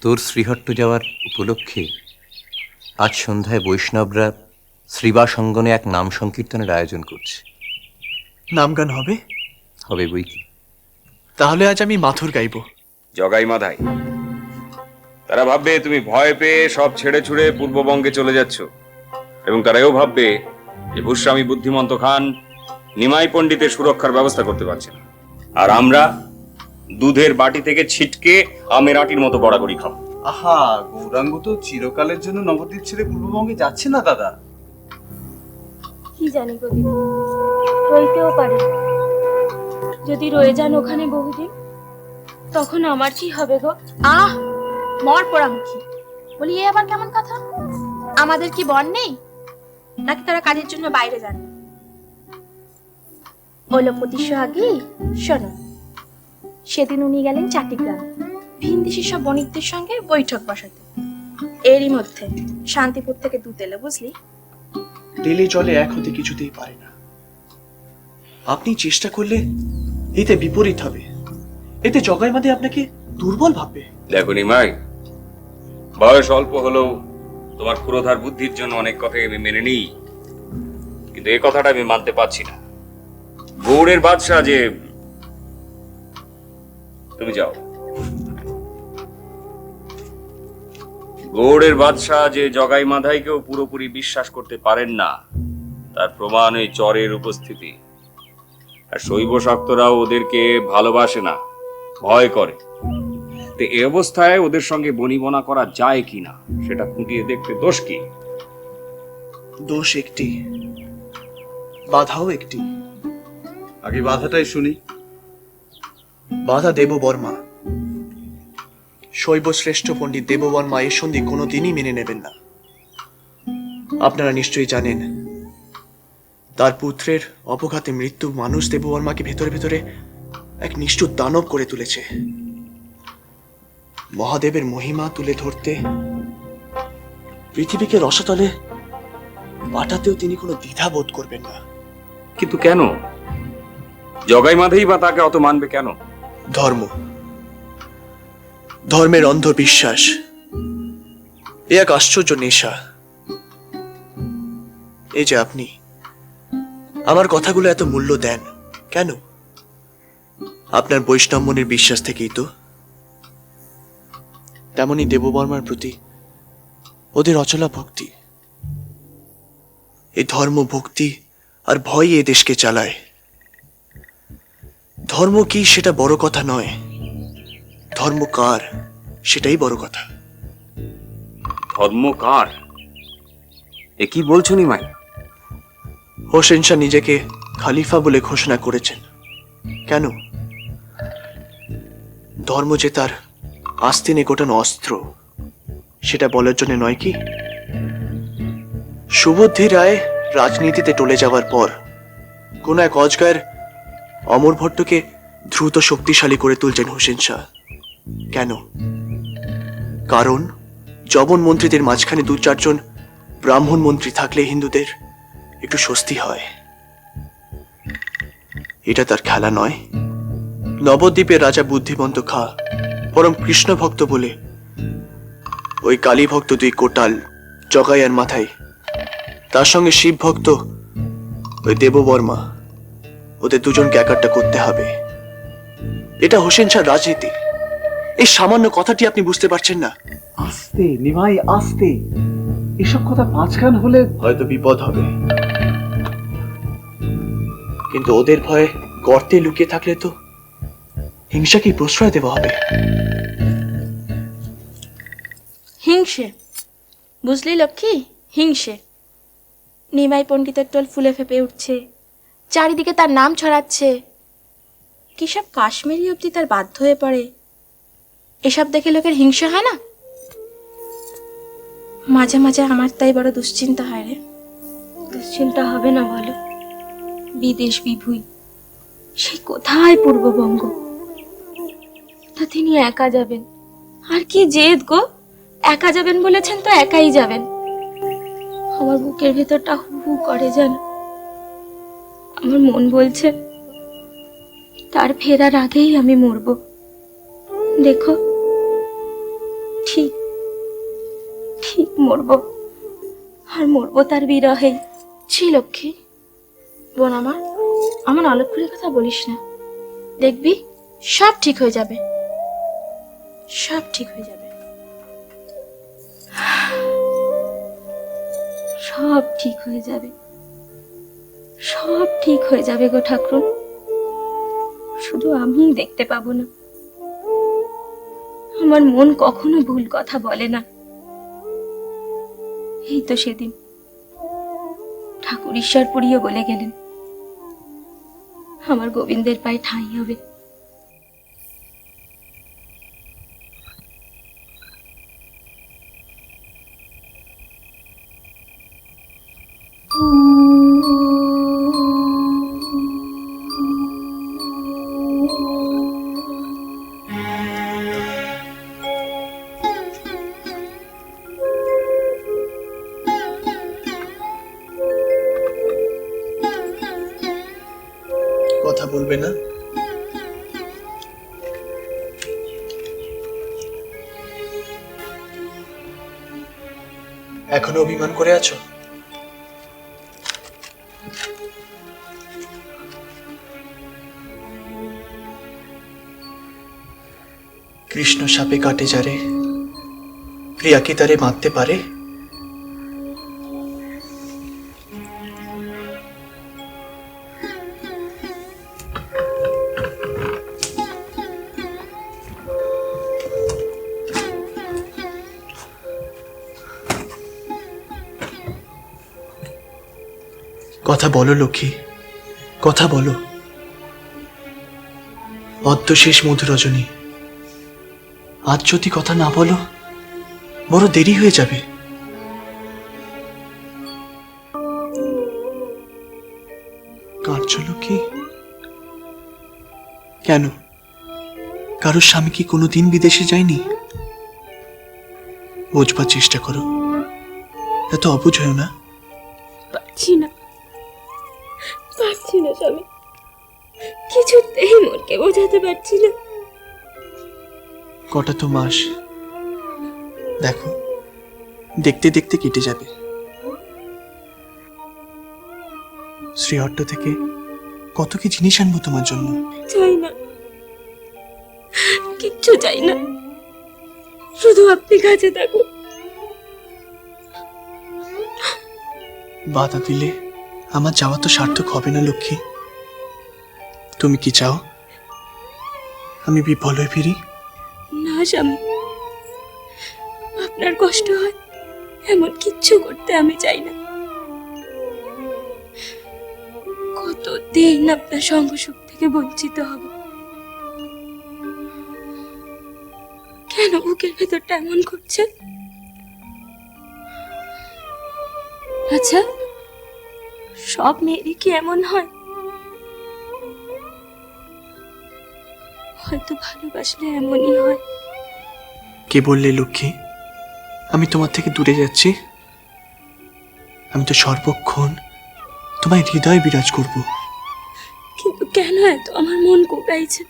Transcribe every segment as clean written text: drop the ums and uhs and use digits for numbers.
তোর শ্রীহট্ট যাওয়ার উপলক্ষে আজ সন্ধ্যায় বৈষ্ণবরা শ্রীবাস অঙ্গনে এক নাম সংকীর্তনের আয়োজন করছে। নামগান হবে? হবে বই কি। তাহলে আজ আমি মাথুর গাইব। জগাই মাধাই, তারা ভাববে তুমি ভয় পেয়ে সব ছেড়ে ছুড়ে পূর্ববঙ্গে চলে যাচ্ছ, এবং তারা এও ভাববে যে ভূস্বামী বুদ্ধিমন্ত খান নিমাই পণ্ডিতের সুরক্ষার ব্যবস্থা করতে পারছেন, আর আমরা দুধের বাটি থেকে ছিটকে আমের আটির মতো গড়াগড়ি খাবো। আহা, গৌরাঙ্গ তো চিরকালের জন্য নবদ্বীপ ছেড়ে পূর্ববঙ্গে যাচ্ছে না দাদা। কি জানি গো দিদি, রইতেও পারে। যদি রয়ে যান ওখানে বহুদিন, তখন আমার কি হবে গো? আহ, মর পোড়ামুখী। বলি, এ আবার কেমন কথা? আমাদের কি বর নেই নাকি তারা কাজের জন্য বাইরে যান? ওলো প্রতিশো আগে শোনো, সেদিন উনি গেলেন চাটিগ্রাম ভিনদেশি সব বণিকদের সঙ্গে বৈঠক বসাতে। এরই মধ্যে শান্তিপুর থেকে দুধ এলো, বুঝলি? তেলে জলে এক হতে কিছুতেই পারে না। আপনি চেষ্টা করলে এতে বিপরীত হবে। এতে জগাই মাদে আপনাকে দুর্বল ভাববে। দেখো নিমাই, বয়স অল্প হলেও তোমার ক্ষুরধার বুদ্ধির জন্য অনেক কথাই আমি মেনে নিই, কিন্তু এই কথাটা আমি মানতে পারছি না। গৌড়ের বাদশাহ যে, তুমি যাও, গৌড়ের বাদশাহ যে জগাই মাধাইকেও পুরোপুরি বিশ্বাস করতে পারেন না, তার প্রমাণ এই চরের উপস্থিতি। আর শৈব শাক্তরাও ওদেরকে ভালোবাসে না, ভয় করে। তো এই অবস্থায় ওদের সঙ্গে বনিবনা করা যায় কিনা সেটা খুঁটিয়ে দেখতে দোষ কি? দোষ একটি, বাধাও একটি। আগে বাধাটাই শুনি। বাধা দেববর্মা। শৈব শ্রেষ্ঠ পণ্ডিত দেববর্মা এর সন্ধি কোনোদিনই মেনে নেবেন না। আপনারা নিশ্চয়ই জানেন, তার পুত্রের অপঘাতে মৃত্যু মানুষ দেববর্মাকে ভেতরে ভেতরে এক নিষ্ঠুর দানব করে তুলেছে। মহাদেবের মহিমা তুলে ধরতে পৃথিবীকে রসাতলে পাঠাতেও তিনি কোনো দ্বিধা বোধ করবেন না। কিন্তু কেন জগাই মাধাই বা তাকে অত মানবে কেন? ধর্ম, ধর্মের অন্ধবিশ্বাস, এ এক আশ্চর্য নেশা। এই যে আপনি আমার কথাগুলো এত মূল্য দেন কেন? আপনার বৈষ্ণব মনের বিশ্বাস থেকেই তো। তেমনি দেববর্মার প্রতি ওদের অচলা ভক্তি। এই ধর্ম, ভক্তি আর ভয় এ দেশকে চালায়। ধর্ম কি সেটা বড় কথা নয়, ধর্ম কার সেটাই বড় কথা। ধর্ম কার? এ কি বলছো নিমাই? হোসেন শাহ নিজেকে খালিফা বলে ঘোষণা করেছেন কেন? ধর্ম যে তার আস্তিনে গোটানো অস্ত্র সেটা বলার জন্য নয় কি? সুবুদ্ধি রায় রাজনীতিতে টলে যাওয়ার পর কোন এক অজগার অমর ভট্টকে দ্রুত শক্তিশালী করে তুলছেন হোসেন শাহ। কেন? কারণ জবন মন্ত্রীদের মাঝখানে দু চারজন ব্রাহ্মণ মন্ত্রী থাকলে হিন্দুদের একটু স্বস্তি হয়। এটা তার খেলা নয়। নবদ্বীপের রাজা বুদ্ধিমন্ত খা পরম কৃষ্ণ ভক্ত বলে ওই কালী ভক্ত দুই কোটাল জগাইয়ার মাথায়, তার সঙ্গে শিব ভক্ত ওই দেববর্মা, ওদের দুজনকে একাট্টা করতে হবে। এটা হোসেন শাহ রাজনীতি। এই সামান্য কথাটি আপনি বুঝতে পারছেন না? আস্তে নিমাই, আস্তে। এসব কথা পাঁচখান হলে হয়তো বিপদ হবে, কিন্তু ওদের ভয়ে গর্তে লুকিয়ে থাকলে তো হিংসাকে প্রশ্রয় দেওয়া হবে। হিংসে, বুঝলি লক্ষ্মী, হিংসে। নিমাই পণ্ডিতের টোল ফুলে ফেপে উঠছে, চারিদিকে তার নাম ছড়াচ্ছে। কি সব কাশ্মীরি অবধি তার বাধ্য হয়ে পড়ে। এসব দেখে লোকের হিংসা হয় না? মাঝে মাঝে আমার তাই বড় দুশ্চিন্তা হয় রে। দুশ্চিন্তা হবে না বলো? বিদেশ বিভুই, সেই কোথায় পূর্ববঙ্গ। তা তিনি একা যাবেন। আর কি জেদ গো, একা যাবেন বলেছেন তো একাই যাবেন। আমার বুকের ভেতরটা হু হু করে যেন। আমার মন বলছে তার ফেরার আগেই আমি মরবো। দেখো, ঠিক ঠিক মরবো, আর মরবো তার বিরহেই। ছি লক্ষ্মী, বোন আমার, আমার অলক্ষ করে কথা বলিস না। দেখবি সব ঠিক হয়ে যাবে, সব ঠিক হয়ে যাবে। সব ঠিক হয়ে যাবে, সব ঠিক হয়ে যাবে গো ঠাকুর। শুধু আমিই দেখতে পাবো না। আমার মন কখনো ভুল কথা বলে না। এই তো সেদিন ঠাকুর ঈশ্বরপুরীও বলে গেলেন, আমার গোবিন্দের পায়ে ঠাঁই হবে। কথা বলবে না? এখনো অভিমান করে আছো? কৃষ্ণ সাপে কাটে যারে, প্রিয়া কি তারে বাঁধতে পারে? কথা বলো লক্ষ্মী, কথা বলো। অদ্য শেষ মধু রজনী, আজ যদি কথা না বলো বড় দেরি হয়ে যাবে। কাঁদছো লক্ষ্মী? কেন? কারোর স্বামী কি কোনোদিন বিদেশে যায়নি? বোঝবার চেষ্টা করো, এত অবুঝ হয়েও না। পারছি না, পারছি না স্বামী, কিছুতেই মনকে বোঝাতে পারছি না। কটা তো মাস, দেখো দেখতে দেখতে কেটে যাবে। শ্রীহট্ট থেকে কত কি জিনিস আনবো তোমার জন্য। চাই না, কিচ্ছু চাই না, শুধু আপনি কাছে থাকুন। বাধা দিলে আমার যাওয়া তো সার্থক হবে না লক্ষ্মী। তুমি কি চাও আমি বিফল হয়ে ফিরি? না স্বামী, আপনার কষ্ট হয় এমন কিচ্ছু করতে আমি চাই না। কতদিন আপনার সঙ্গ সুখ থেকে বঞ্চিত হব। কেন বুকের ভেতরটা এমন করছে? আচ্ছা, সব মেয়েরই কি এমন হয়? হয়তো ভালোবাসলে এমনই হয়। কে বললে লক্ষ্মী আমি তোমার থেকে দূরে যাচ্ছি? আমি তো সর্বক্ষণ তোমায় হৃদয়ে বিরাজ করব। কিন্তু কেন এত আমার মন কুকড়াইছে?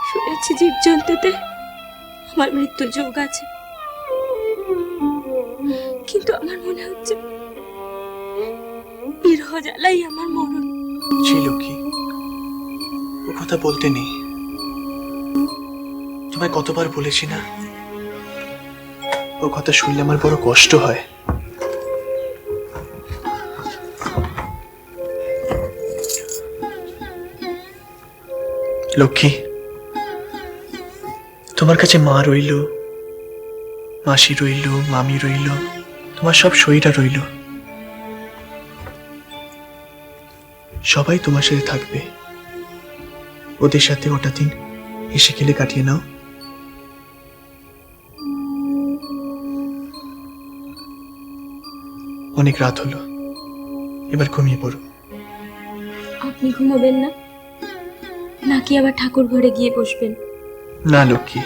শুনেছি জীবজন্তুতে আমার মৃত্যু যোগ আছে, কিন্তু আমার মনে হচ্ছে বিরহ জ্বালাই আমার মরণ। ছি লক্ষ্মী, ও কথা বলতে নেই। তোমায় কতবার বলেছি না, ও কথা শুনলে আমার বড় কষ্ট হয়। লক্ষ্মী, তোমার কাছে মা রইল, মাসি রইল, মামি রইল, তোমার সব সইরা রইল। সবাই তোমার সাথে থাকবে, ওদের সাথে ওটা দিন হেসে খেলে কাটিয়ে নাও। অনেক রাত হলো, এবার ঘুমিয়ে পড়ো। আপনি ঘুমাবেন না, নাকি আবার ঠাকুর ঘরে গিয়ে বসবেন? না লক্ষ্মী,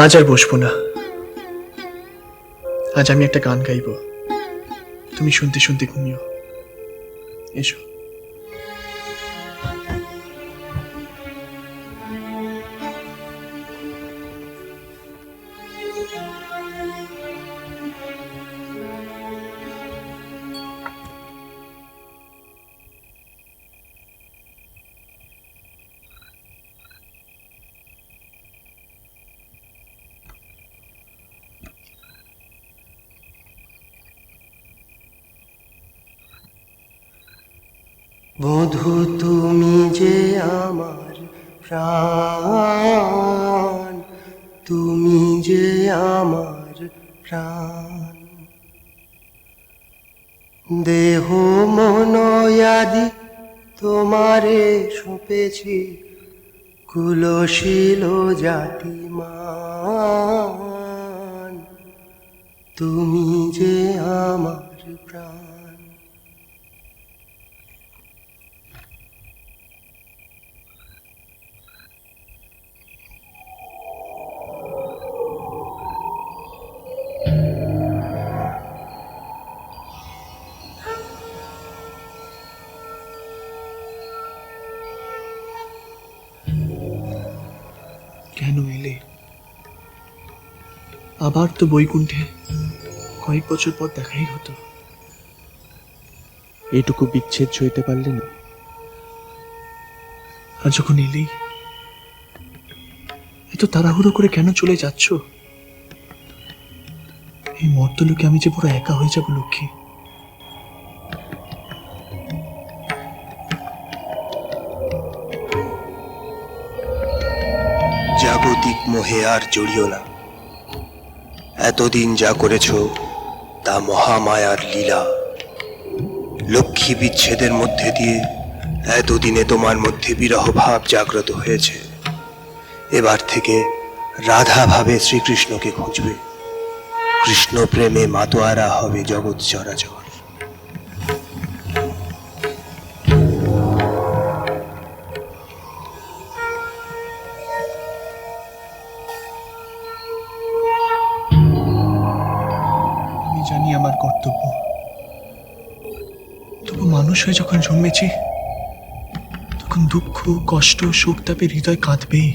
আজ আর বসবো না। আজ আমি একটা গান গাইব, তুমি শুনতে শুনতে ঘুমিও। এসো। বধূ তুমি যে আমার প্রাণ, তুমি যে আমার প্রাণ। দেহ মন আদি তোমারে সঁপেছি, কুলশীল জাতিমান, তুমি যে আমার প্রাণ। কেন এলে? আবার তো বৈকুণ্ঠে কয়েক বছর পর দেখাই হতো। এটুকু বিচ্ছেদ সইতে পারলে না? আর যখন এলেই এত তাড়াহুড়ো করে কেন চলে যাচ্ছ? এই মর্তলোকে আমি যে পুরো একা হয়ে যাব লক্ষ্মী। জাগতিক মোহে আর জড়িও না। এতদিন যা করেছ তা মহামায়ার লীলা। লক্ষ্মী বিচ্ছেদের মধ্যে দিয়ে এতদিনে তোমার মধ্যে বিরহ ভাব জাগ্রত হয়েছে। এবার থেকে রাধা ভাবে শ্রীকৃষ্ণকে খুঁজবে। কৃষ্ণ প্রেমে মাতোয়ারা হবে জগৎ চরাচর। আমি জানি আমার কর্তব্য, তবু মানুষ হয়ে যখন জন্মেছি তখন দুঃখ কষ্ট শোক তাপে হৃদয় কাঁদবেই।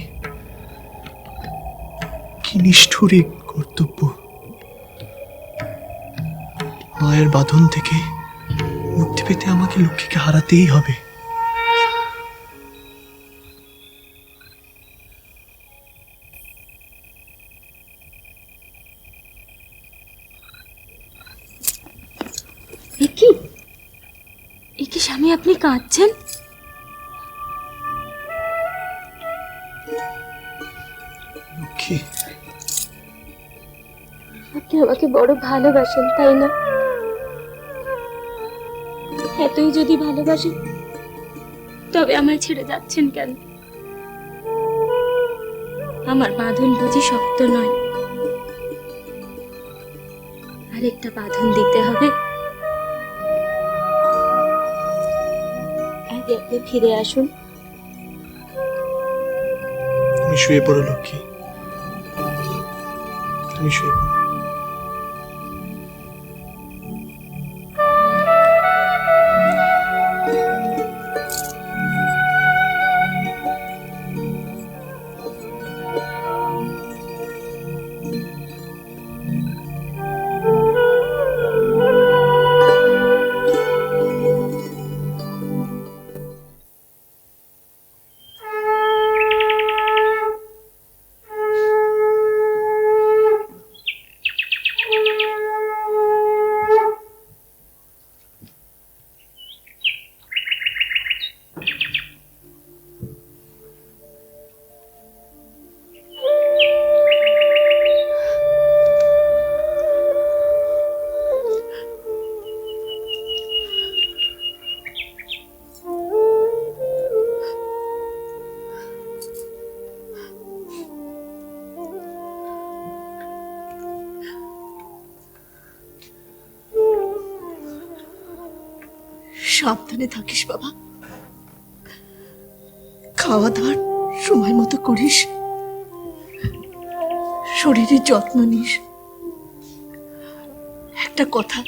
কি নিষ্ঠুর এই কর্তব্য! মায়ের বাঁধন থেকে মুক্তি পেতে আমাকে লক্ষ্মীকে হারাতেই হবে। একি স্বামী, আপনি কাঁদছেন? লক্ষ্মী, আপনি আমাকে বড় ভালোবাসেন, তাই না? এতই যদি ভালোবাসেন তবে আমায় ছেড়ে যাচ্ছেন কেন? আমার বাঁধন বুঝি শক্ত নয়? আরেকটা বাঁধন দিতে হবে। আগে আপনি ফিরে আসুন। তুমি শুয়ে পড়ো লক্ষ্মী, তুমি শুয়ে পড়ো। সাবধানে থাকিস বাবা, খাওয়া দাওয়ার সময় মতো করিস, শরীরের যত্ন নিস। একটা কথা,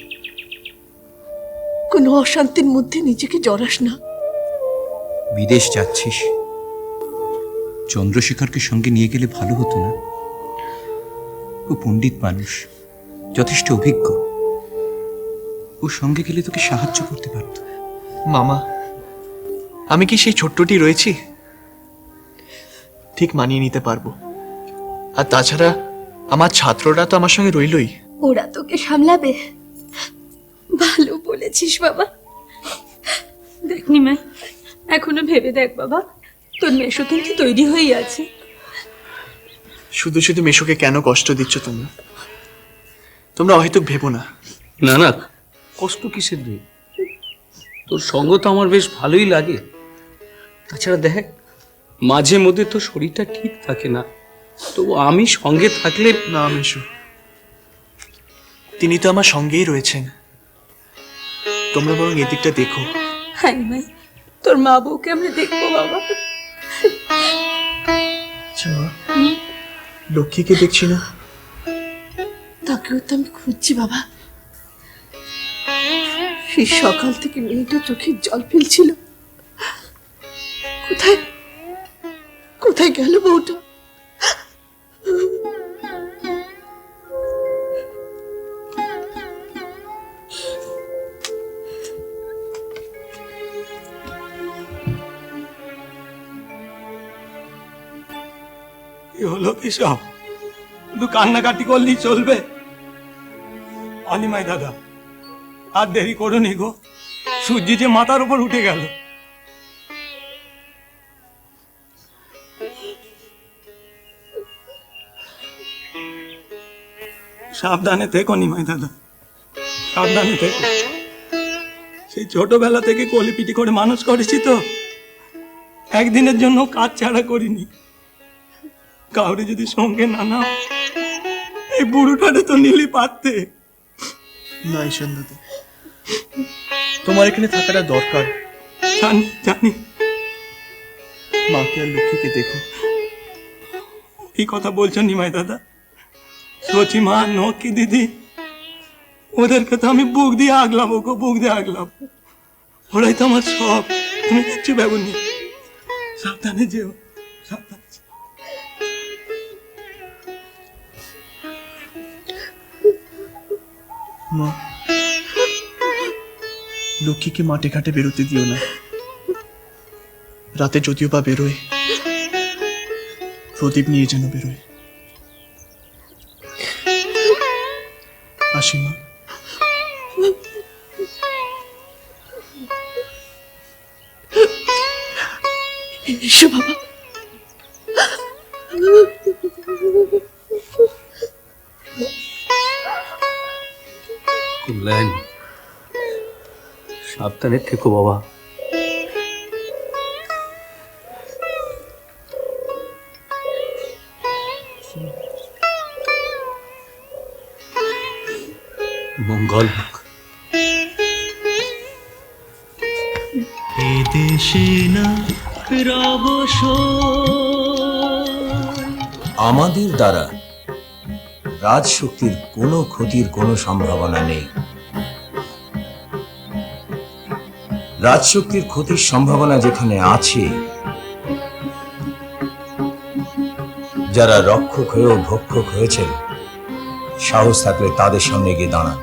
কোনো অশান্তির মধ্যে নিজেকে জড়াস না। বিদেশ যাচ্ছিস, চন্দ্রশেখরকে সঙ্গে নিয়ে গেলে ভালো হতো না? ও পণ্ডিত মানুষ, যথেষ্ট অভিজ্ঞ। ও সঙ্গে গেলে তোকে সাহায্য করতে পারত। মামা, আমি কি সেই ছোট্টটি রয়েছি? ঠিক মানিয়ে নিতে পারবো। আর তাছাড়া আমার ছাত্ররা তো আমার সঙ্গে রইলই। ওরা তোকে সামলাবে। ভালো বলেছিস বাবা, দেখ নিমাই, এখনো ভেবে দেখ বাবা, তোর মেশো কিন্তু তৈরি হয়েই আছে। শুধু শুধু মেশোকে কেন কষ্ট দিচ্ছ তোমরা? তোমরা অহেতুক ভেবো না। না না, কষ্ট কিসের রে? তোর সঙ্গ তো আমার বেশ ভালোই লাগে। তাছাড়া দেখ, মাঝে মধ্যে তো শরীরটা ঠিক থাকে না, তো আমি সঙ্গে থাকলে। না মেশো, তিনি তো আমার সঙ্গেই রয়েছেন। তোমরা বরং এদিকটা দেখো। হ্যাঁ নিমাই, তোর মা বউকে আমরা দেখবো বাবা। আচ্ছা মা, লক্ষ্মীকে দেখছি না। তাকেও তো আমি খুঁজছি বাবা। সেই সকাল থেকে মেয়েটা চোখের জল ফেলছিল। কোথায় কোথায় গেল বউটা? কি হলো কি সব? শুধু কান্নাকাটি করলেই চলবে? অনিমাই দাদা, আর দেরি করুনি গো, সূর্য যে মাথার উপর উঠে গেল। সাবধানে থেকো নিমাই দাদা, সাবধানে থেকো। সেই ছোটবেলা থেকে কলিপিটি করে মানুষ করেছি তো, একদিনের জন্য কাজ ছাড়া করিনি। কাউরে যদি সঙ্গে না নাও, এই বুড়োটারে তো নিলি পারতে। না ঈশান দাদা, তোমার এখানে থাকাটা দরকার। জানি জানি, মাকে আর লক্ষ্মীকে দেখো। কি কথা বলছো নিমাই দাদা? সচি মা, নকি দিদি, ওদেরকে তো আমি বুক দিয়ে আগলাম, ওকে বুক দিয়ে আগলাম। ওরাই তো আমার সব, তুমি কিচ্ছু ভেবনি। সাবধানে যেও, সাবধানে যেও। মা, লক্ষ্মীকে মাঠে ঘাটে বেরোতে দিও না। রাতে যদিও বা বেরোয়, প্রদীপ নিয়ে যেন বেরোয়। আসি মা। এসো বাবা। কল্যাণ, সাবধানে থেকো বাবা। মঙ্গল হোক। আমাদের দ্বারা রাজশক্তির কোনো ক্ষতির কোনো সম্ভাবনা নেই। রাজশক্তির ক্ষতির সম্ভাবনা যেখানে আছে, যারা রক্ষক হয়েও ভক্ষক হয়েছেন, সাহস থাকলে তাদের সামনে গিয়ে দাঁড়ান।